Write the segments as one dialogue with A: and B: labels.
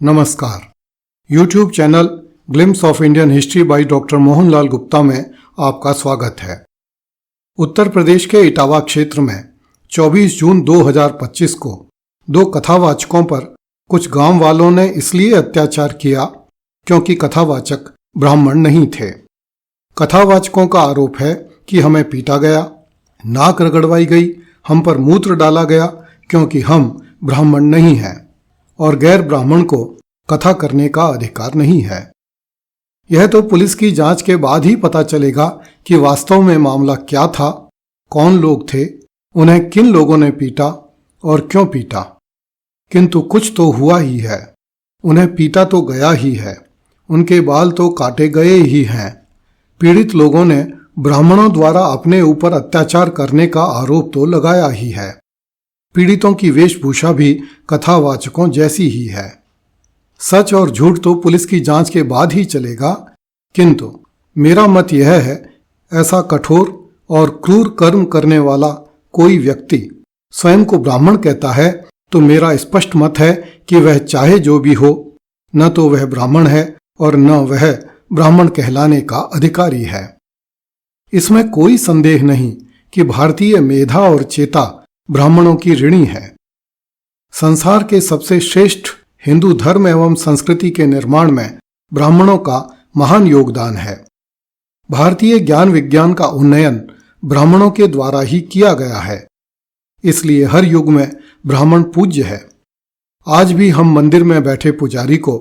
A: नमस्कार। YouTube channel glimpse of Indian history by doctor Mohanlal Gupta में आपका स्वागत है। उत्तर प्रदेश के इटावा क्षेत्र में 24 जून 2025 को दो कथावाचकों पर कुछ गांव वालों ने इसलिए अत्याचार किया क्योंकि कथावाचक ब्राह्मण नहीं थे। कथावाचकों का आरोप है कि हमें पीटा गया, नाक रगड़वाई गई, हम पर मूत्र डाला गया क्योंकि हम ब्राह्मण नहीं हैं और गैर ब्राह्मण को कथा करने का अधिकार नहीं है। यह तो पुलिस की जांच के बाद ही पता चलेगा कि वास्तव में मामला क्या था, कौन लोग थे, उन्हें किन लोगों ने पीटा और क्यों पीटा। किंतु कुछ तो हुआ ही है। उन्हें पीटा तो गया ही है, उनके बाल तो काटे गए ही हैं। पीड़ित लोगों ने ब्राह्मणों द्वारा अपने ऊपर अत्याचार करने का आरोप तो लगाया ही है। पीड़ितों की वेशभूषा भी कथावाचकों जैसी ही है। सच और झूठ तो पुलिस की जांच के बाद ही चलेगा, किंतु मेरा मत यह है, ऐसा कठोर और क्रूर कर्म करने वाला कोई व्यक्ति स्वयं को ब्राह्मण कहता है तो मेरा स्पष्ट मत है कि वह चाहे जो भी हो, न तो वह ब्राह्मण है और न वह ब्राह्मण कहलाने का अधिकारी है। इसमें कोई संदेह नहीं कि भारतीय मेधा और चेता ब्राह्मणों की ऋणी है। संसार के सबसे श्रेष्ठ हिंदू धर्म एवं संस्कृति के निर्माण में ब्राह्मणों का महान योगदान है। भारतीय ज्ञान विज्ञान का उन्नयन ब्राह्मणों के द्वारा ही किया गया है, इसलिए हर युग में ब्राह्मण पूज्य है। आज भी हम मंदिर में बैठे पुजारी को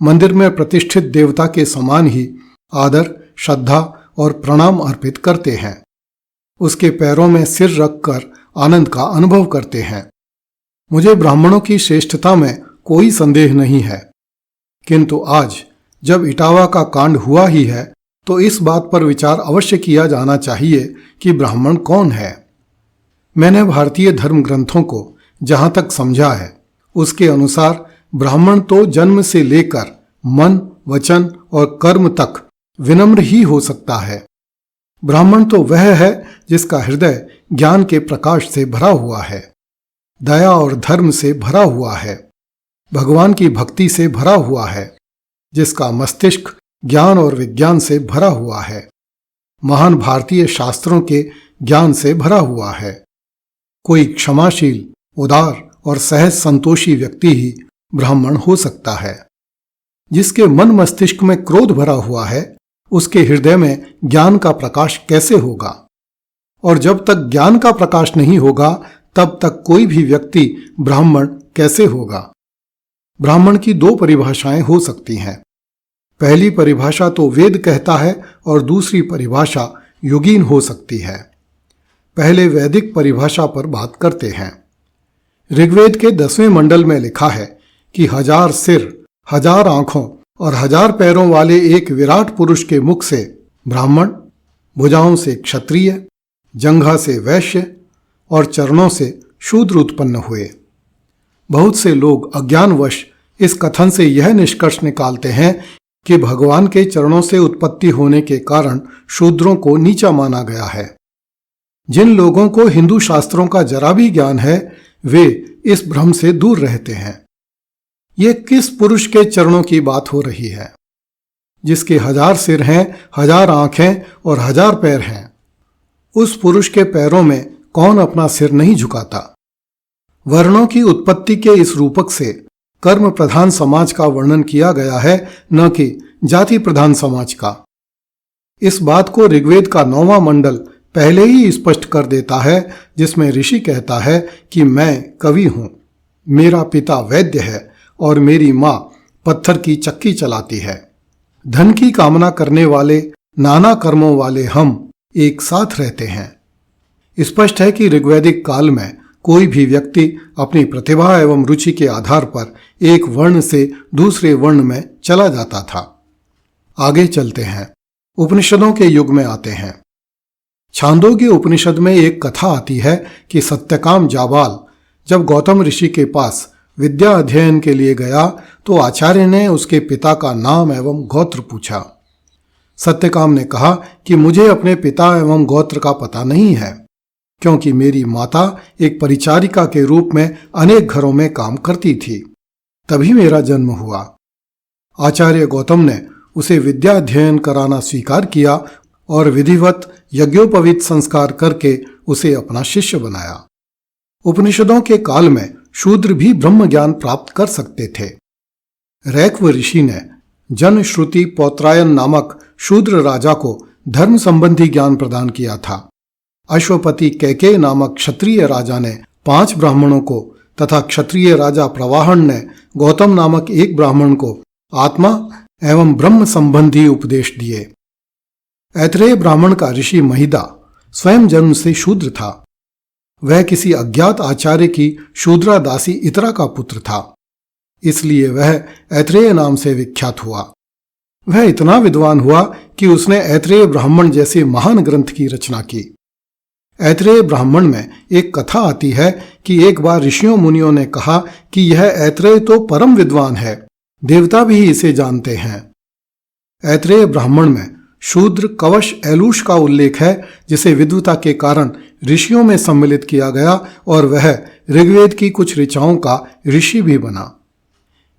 A: मंदिर में प्रतिष्ठित देवता के समान ही आदर, श्रद्धा और प्रणाम अर्पित करते हैं। उसके पैरों में सिर रखकर आनंद का अनुभव करते हैं। मुझे ब्राह्मणों की श्रेष्ठता में कोई संदेह नहीं है, किंतु आज जब इटावा का कांड हुआ ही है तो इस बात पर विचार अवश्य किया जाना चाहिए कि ब्राह्मण कौन है। मैंने भारतीय धर्म ग्रंथों को जहां तक समझा है उसके अनुसार ब्राह्मण तो जन्म से लेकर मन, वचन और कर्म तक विनम्र ही हो सकता है। ब्राह्मण तो वह है जिसका हृदय ज्ञान के प्रकाश से भरा हुआ है, दया और धर्म से भरा हुआ है, भगवान की भक्ति से भरा हुआ है, जिसका मस्तिष्क ज्ञान और विज्ञान से भरा हुआ है, महान भारतीय शास्त्रों के ज्ञान से भरा हुआ है। कोई क्षमाशील, उदार और सहज संतोषी व्यक्ति ही ब्राह्मण हो सकता है। जिसके मन मस्तिष्क में क्रोध भरा हुआ है उसके हृदय में ज्ञान का प्रकाश कैसे होगा? और जब तक ज्ञान का प्रकाश नहीं होगा तब तक कोई भी व्यक्ति ब्राह्मण कैसे होगा? ब्राह्मण की दो परिभाषाएं हो सकती हैं। पहली परिभाषा तो वेद कहता है और दूसरी परिभाषा युगीन हो सकती है। पहले वैदिक परिभाषा पर बात करते हैं। ऋग्वेद के 10वें मंडल में लिखा है कि 1000 सिर, 1000 आंखों और 1000 पैरों वाले एक विराट पुरुष के मुख से ब्राह्मण, भुजाओं से क्षत्रिय, जंघा से वैश्य और चरणों से शूद्र उत्पन्न हुए। बहुत से लोग अज्ञानवश इस कथन से यह निष्कर्ष निकालते हैं कि भगवान के चरणों से उत्पत्ति होने के कारण शूद्रों को नीचा माना गया है। जिन लोगों को हिंदू शास्त्रों का जरा भी ज्ञान है वे इस भ्रम से दूर रहते हैं। ये किस पुरुष के चरणों की बात हो रही है? जिसके 1000 सिर हैं, 1000 आंखें और 1000 पैर हैं। उस पुरुष के पैरों में कौन अपना सिर नहीं झुकाता? वर्णों की उत्पत्ति के इस रूपक से कर्म प्रधान समाज का वर्णन किया गया है, न कि जाति प्रधान समाज का। इस बात को ऋग्वेद का 9वां मंडल पहले ही स्पष्ट कर देता है, जिसमें ऋषि कहता है कि मैं कवि हूं, मेरा पिता वैद्य है और मेरी मां पत्थर की चक्की चलाती है। धन की कामना करने वाले नाना कर्मों वाले हम एक साथ रहते हैं। स्पष्ट है कि ऋग्वैदिक काल में कोई भी व्यक्ति अपनी प्रतिभा एवं रुचि के आधार पर एक वर्ण से दूसरे वर्ण में चला जाता था। आगे चलते हैं, उपनिषदों के युग में आते हैं। छांदोग्य उपनिषद में एक कथा आती है कि सत्यकाम जाबाल जब गौतम ऋषि के पास विद्या अध्ययन के लिए गया तो आचार्य ने उसके पिता का नाम एवं गोत्र पूछा। सत्यकाम ने कहा कि मुझे अपने पिता एवं गोत्र का पता नहीं है, क्योंकि मेरी माता एक परिचारिका के रूप में अनेक घरों में काम करती थी। तभी मेरा जन्म हुआ। आचार्य गौतम ने उसे विद्या अध्ययन कराना स्वीकार किया और विधिवत यज्ञोपवीत संस्कार करके उसे अपना शिष्य बनाया। उपनिषदों के काल में शूद्र भी ब्रह्म ज्ञान प्राप्त कर सकते थे। रैक्व ऋषि ने जन श्रुति पौत्रायन नामक शूद्र राजा को धर्म संबंधी ज्ञान प्रदान किया था। अश्वपति कैकेय नामक क्षत्रिय राजा ने 5 ब्राह्मणों को तथा क्षत्रिय राजा प्रवाहन ने गौतम नामक एक ब्राह्मण को आत्मा एवं ब्रह्म संबंधी उपदेश दिए। ऐत्रेय ब्राह्मण का ऋषि महिदा स्वयं जन्म से शूद्र था। वह किसी अज्ञात आचार्य की शूद्रा दासी इतरा का पुत्र था, इसलिए वह ऐत्रेय नाम से विख्यात हुआ। वह इतना विद्वान हुआ कि उसने ऐत्रेय ब्राह्मण जैसे महान ग्रंथ की रचना की। ऐत्रेय ब्राह्मण में एक कथा आती है कि एक बार ऋषियों मुनियों ने कहा कि यह ऐत्रेय तो परम विद्वान है, देवता भी इसे जानते हैं। ऐत्रेय ब्राह्मण में शूद्र कवश ऐलूष का उल्लेख है, जिसे विद्वता के कारण ऋषियों में सम्मिलित किया गया और वह ऋग्वेद की कुछ ऋचाओं का ऋषि भी बना।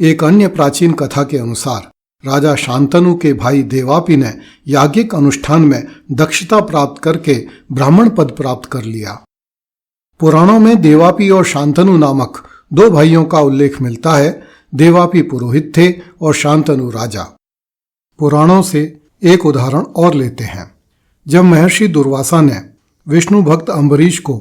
A: एक अन्य प्राचीन कथा के अनुसार राजा शांतनु के भाई देवापी ने याज्ञिक अनुष्ठान में दक्षता प्राप्त करके ब्राह्मण पद प्राप्त कर लिया। पुराणों में देवापी और शांतनु नामक 2 भाइयों का उल्लेख मिलता है। देवापी पुरोहित थे और शांतनु राजा। पुराणों से एक उदाहरण और लेते हैं। जब महर्षि दुर्वासा ने विष्णु भक्त अम्बरीश को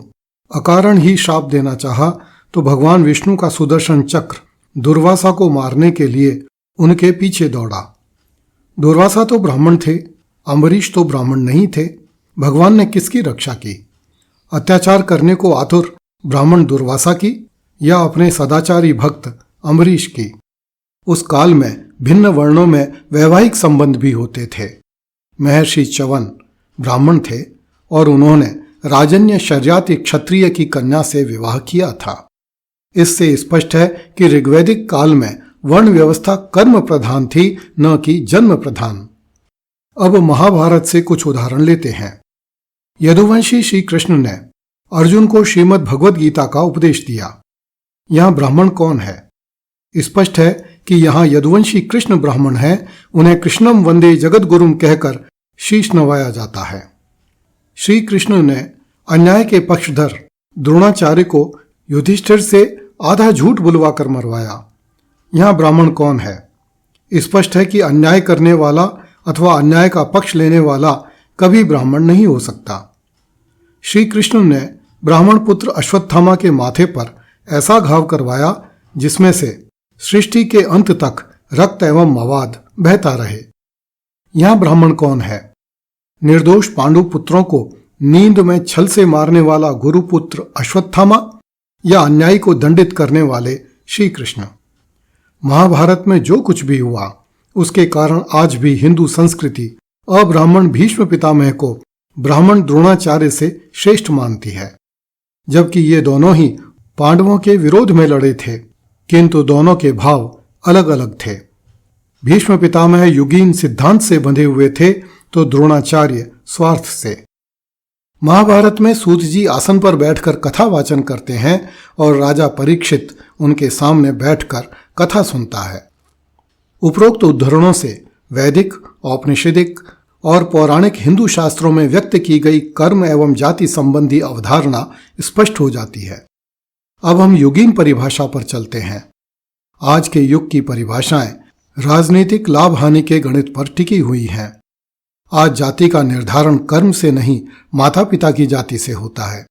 A: अकारण ही श्राप देना चाहा, तो भगवान विष्णु का सुदर्शन चक्र दुर्वासा को मारने के लिए उनके पीछे दौड़ा। दुर्वासा तो ब्राह्मण थे, अम्बरीश तो ब्राह्मण नहीं थे। भगवान ने किसकी रक्षा की? अत्याचार करने को आतुर ब्राह्मण दुर्वासा की या अपने सदाचारी भक्त अम्बरीश की? उस काल में भिन्न वर्णों में वैवाहिक संबंध भी होते थे। महर्षि च्यवन ब्राह्मण थे और उन्होंने राजन्य शर्याति क्षत्रिय की कन्या से विवाह किया था। इससे स्पष्ट है कि ऋग्वैदिक काल में वर्ण व्यवस्था कर्म प्रधान थी, न कि जन्म प्रधान। अब महाभारत से कुछ उदाहरण लेते हैं। यदुवंशी श्री कृष्ण ने अर्जुन को श्रीमद् भगवद गीता का उपदेश दिया। यहां ब्राह्मण कौन है? स्पष्ट है कि यहां यदुवंशी कृष्ण ब्राह्मण हैं। उन्हें कृष्णम वंदे जगत गुरुम कहकर शीश नवाया जाता है। श्री कृष्ण ने अन्याय के पक्षधर द्रोणाचार्य को युधिष्ठिर से आधा झूठ बुलवाकर मरवाया। यहां ब्राह्मण कौन है? स्पष्ट है कि अन्याय करने वाला अथवा अन्याय का पक्ष लेने वाला कभी ब्राह्मण नहीं हो सकता। श्री कृष्ण ने ब्राह्मण पुत्र अश्वत्थामा के माथे पर ऐसा घाव करवाया जिसमें से सृष्टि के अंत तक रक्त एवं मवाद बहता रहे। यहां ब्राह्मण कौन है? निर्दोष पांडु पुत्रों को नींद में छल से मारने वाला गुरुपुत्र अश्वत्थामा या अन्यायी को दंडित करने वाले श्री कृष्ण? महाभारत में जो कुछ भी हुआ उसके कारण आज भी हिंदू संस्कृति अब्राह्मण भीष्म पितामह को ब्राह्मण द्रोणाचार्य से श्रेष्ठ मानती है, जबकि ये दोनों ही पांडवों के विरोध में लड़े थे, किंतु दोनों के भाव अलग अलग थे। भीष्म पितामह युगीन सिद्धांत से बंधे हुए थे तो द्रोणाचार्य स्वार्थ से। महाभारत में सूत जी आसन पर बैठकर कथा वाचन करते हैं और राजा परीक्षित उनके सामने बैठकर कथा सुनता है। उपरोक्त उद्धरणों से वैदिक, औपनिषदिक और पौराणिक हिंदू शास्त्रों में व्यक्त की गई कर्म एवं जाति संबंधी अवधारणा स्पष्ट हो जाती है। अब हम युगीन परिभाषा पर चलते हैं। आज के युग की परिभाषाएं राजनीतिक लाभ हानि के गणित पर टिकी हुई हैं। आज जाति का निर्धारण कर्म से नहीं, माता पिता की जाति से होता है।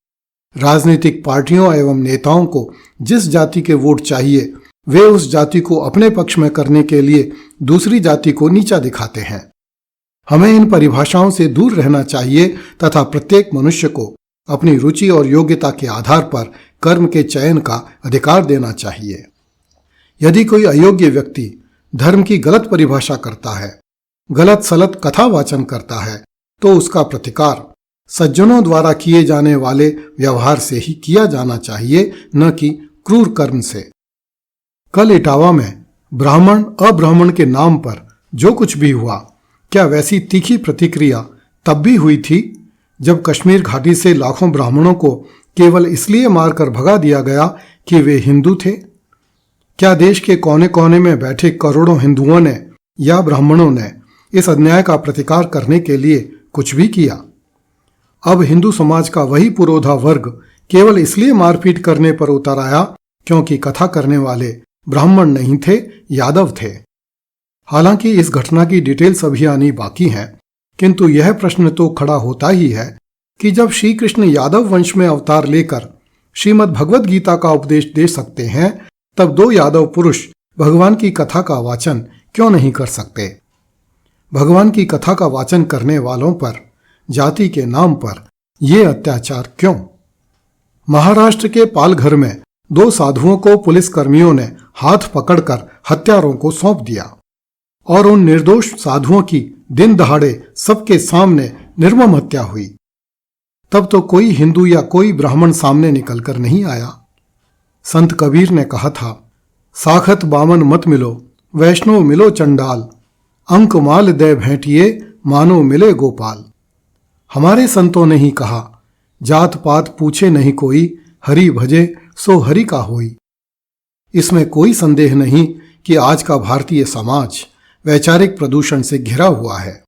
A: राजनीतिक पार्टियों एवं नेताओं को जिस जाति के वोट चाहिए वे उस जाति को अपने पक्ष में करने के लिए दूसरी जाति को नीचा दिखाते हैं। हमें इन परिभाषाओं से दूर रहना चाहिए तथा प्रत्येक मनुष्य को अपनी रुचि और योग्यता के आधार पर कर्म के चयन का अधिकार देना चाहिए। यदि कोई अयोग्य व्यक्ति धर्म की गलत परिभाषा करता है, गलत सलत कथा वाचन करता है, तो उसका प्रतिकार सज्जनों द्वारा किए जाने वाले व्यवहार से ही किया जाना चाहिए, न कि क्रूर कर्म से। कल इटावा में ब्राह्मण अब्राह्मण के नाम पर जो कुछ भी हुआ, क्या वैसी तीखी प्रतिक्रिया तब भी हुई थी जब कश्मीर घाटी से लाखों ब्राह्मणों को केवल इसलिए मारकर भगा दिया गया कि वे हिंदू थे? क्या देश के कोने कोने में बैठे करोड़ों हिंदुओं ने या ब्राह्मणों ने इस अन्याय का प्रतिकार करने के लिए कुछ भी किया? अब हिंदू समाज का वही पुरोधा वर्ग केवल इसलिए मारपीट करने पर उतर आया क्योंकि कथा करने वाले ब्राह्मण नहीं थे, यादव थे। हालांकि इस घटना की डिटेल्स अभी आनी बाकी है, किंतु यह प्रश्न तो खड़ा होता ही है कि जब श्री कृष्ण यादव वंश में अवतार लेकर श्रीमद् भगवद गीता का उपदेश दे सकते हैं, तब दो यादव पुरुष भगवान की कथा का वाचन क्यों नहीं कर सकते? भगवान की कथा का वाचन करने वालों पर जाति के नाम पर यह अत्याचार क्यों? महाराष्ट्र के पालघर में दो साधुओं को पुलिस कर्मियों ने हाथ पकड़कर हत्यारों को सौंप दिया और उन निर्दोष साधुओं की दिन दहाड़े सबके सामने निर्मम हत्या हुई। तब तो कोई हिंदू या कोई ब्राह्मण सामने निकलकर नहीं आया। संत कबीर ने कहा था, साखत बामन मत मिलो, वैष्णव मिलो चंडाल, अंक माल दे भेंटिए, मानो मिले गोपाल। हमारे संतों ने ही कहा, जात पात पूछे नहीं कोई, हरि भजे सो हरि का होई। इसमें कोई संदेह नहीं कि आज का भारतीय समाज वैचारिक प्रदूषण से घिरा हुआ है।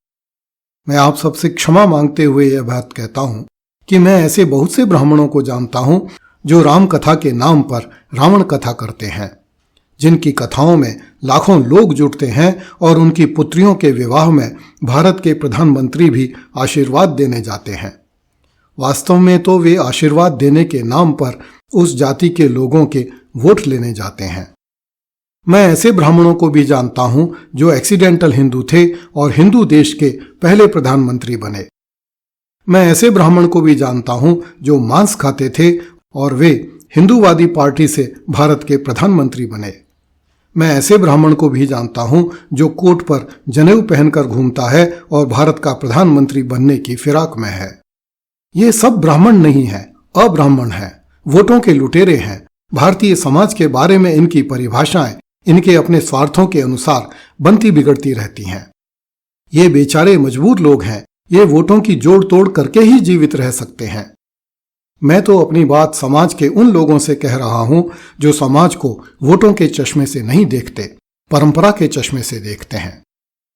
A: मैं आप सबसे क्षमा मांगते हुए यह बात कहता हूं कि मैं ऐसे बहुत से ब्राह्मणों को जानता हूं जो राम कथा के नाम पर रावण कथा करते हैं, जिनकी कथाओं में लाखों लोग जुटते हैं और उनकी पुत्रियों के विवाह में भारत के प्रधानमंत्री भी आशीर्वाद देने जाते हैं। वास्तव में तो वे आशीर्वाद देने के नाम पर उस जाति के लोगों के वोट लेने जाते हैं। मैं ऐसे ब्राह्मणों को भी जानता हूं जो एक्सीडेंटल हिंदू थे और हिंदू देश के पहले प्रधानमंत्री बने। मैं ऐसे ब्राह्मण को भी जानता हूं जो मांस खाते थे और वे हिंदूवादी पार्टी से भारत के प्रधानमंत्री बने। मैं ऐसे ब्राह्मण को भी जानता हूं जो कोट पर जनेऊ पहनकर घूमता है और भारत का प्रधानमंत्री बनने की फिराक में है। ये सब ब्राह्मण नहीं है, अब्राह्मण हैं, वोटों के लुटेरे हैं। भारतीय समाज के बारे में इनकी परिभाषाएं इनके अपने स्वार्थों के अनुसार बनती बिगड़ती रहती हैं। ये बेचारे मजबूर लोग हैं, ये वोटों की जोड़ तोड़ करके ही जीवित रह सकते हैं। मैं तो अपनी बात समाज के उन लोगों से कह रहा हूं जो समाज को वोटों के चश्मे से नहीं देखते, परंपरा के चश्मे से देखते हैं।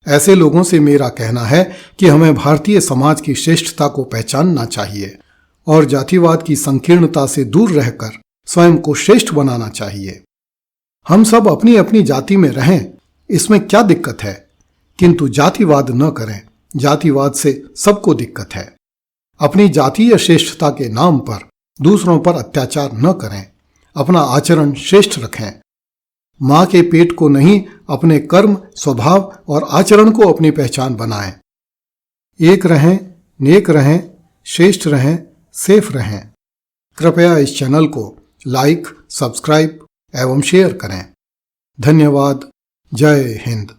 A: ऐसे लोगों से मेरा कहना है कि हमें भारतीय समाज की श्रेष्ठता को पहचानना चाहिए और जातिवाद की संकीर्णता से दूर रहकर स्वयं को श्रेष्ठ बनाना चाहिए। हम सब अपनी अपनी जाति में रहें, इसमें क्या दिक्कत है, किंतु जातिवाद न करें। जातिवाद से सबको दिक्कत है। अपनी जातीय श्रेष्ठता के नाम पर दूसरों पर अत्याचार न करें, अपना आचरण श्रेष्ठ रखें। मां के पेट को नहीं, अपने कर्म, स्वभाव और आचरण को अपनी पहचान बनाएं। एक रहें, नेक रहें, श्रेष्ठ रहें, सेफ रहें। कृपया इस चैनल को लाइक, सब्सक्राइब एवं शेयर करें। धन्यवाद। जय हिंद।